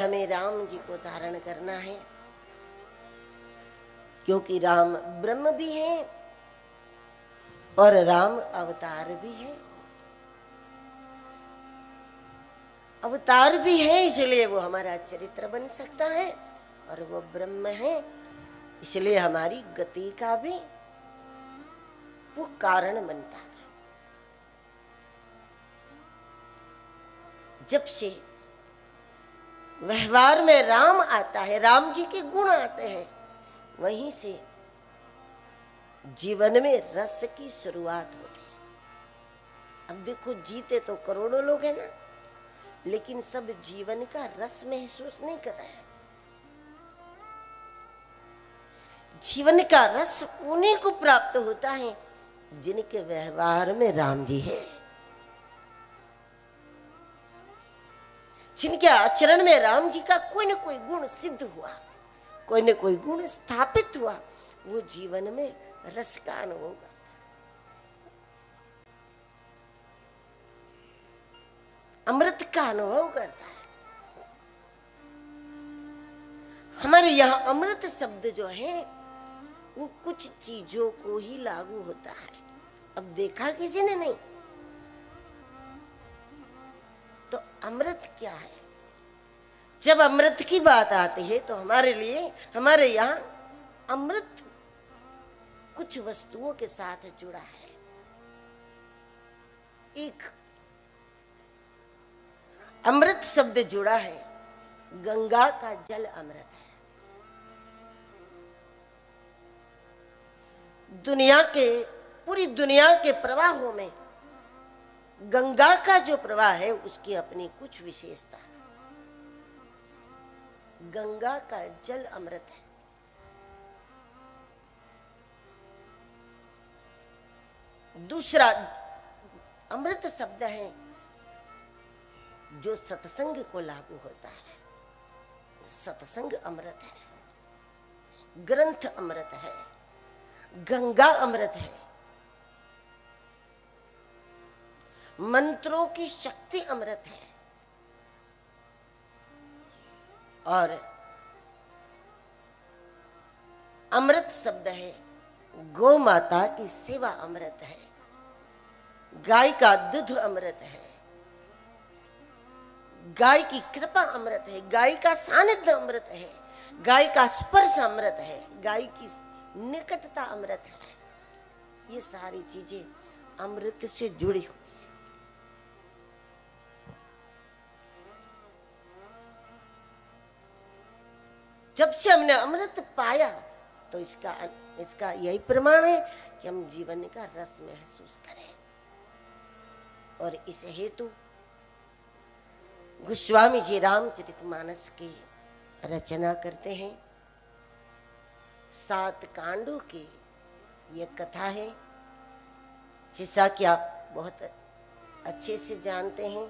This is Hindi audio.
हमें राम जी को धारण करना है, क्योंकि राम ब्रह्म भी है और राम अवतार भी है। अवतार भी है इसलिए वो हमारा चरित्र बन सकता है, और वो ब्रह्म है इसलिए हमारी गति का भी वो कारण बनता है। जब से व्यवहार में राम आता है, राम जी के गुण आते हैं, वहीं से जीवन में रस की शुरुआत होती है। अब देखो, जीते तो करोड़ों लोग हैं ना, लेकिन सब जीवन का रस महसूस नहीं कर रहे हैं। जीवन का रस उन्हीं को प्राप्त होता है जिनके व्यवहार में राम जी है, जिनके आचरण में राम जी का कोई न कोई गुण सिद्ध हुआ, कोई न कोई गुण स्थापित हुआ, वो जीवन में रस का अनुभव करता है। अमृत का अनुभव करता है। हमारे यहाँ अमृत शब्द जो है वो कुछ चीजों को ही लागू होता है। अब देखा किसी ने नहीं, तो अमृत क्या है? जब अमृत की बात आती है तो हमारे लिए, हमारे यहाँ अमृत कुछ वस्तुओं के साथ जुड़ा है। एक अमृत शब्द जुड़ा है, गंगा का जल अमृत है। दुनिया के, पूरी दुनिया के प्रवाहों में गंगा का जो प्रवाह है उसकी अपनी कुछ विशेषता है। गंगा का जल अमृत है। दूसरा अमृत शब्द है जो सत्संग को लागू होता है। सत्संग अमृत है, ग्रंथ अमृत है, गंगा अमृत है, मंत्रों की शक्ति अमृत है, और अमृत शब्द है गौ माता की सेवा अमृत है, गाय का दूध अमृत है, गाय की कृपा अमृत है, गाय का सानिध्य अमृत है, गाय का स्पर्श अमृत है, गाय की निकटता अमृत है। ये सारी चीजें अमृत से जुड़ी हुई है। जब से हमने अमृत पाया तो इसका यही प्रमाण है कि हम जीवन का रस महसूस करें। और इस हेतु गोस्वामी जी रामचरितमानस की रचना करते हैं। 7 कांडों की ये कथा है, जैसा कि आप बहुत अच्छे से जानते हैं।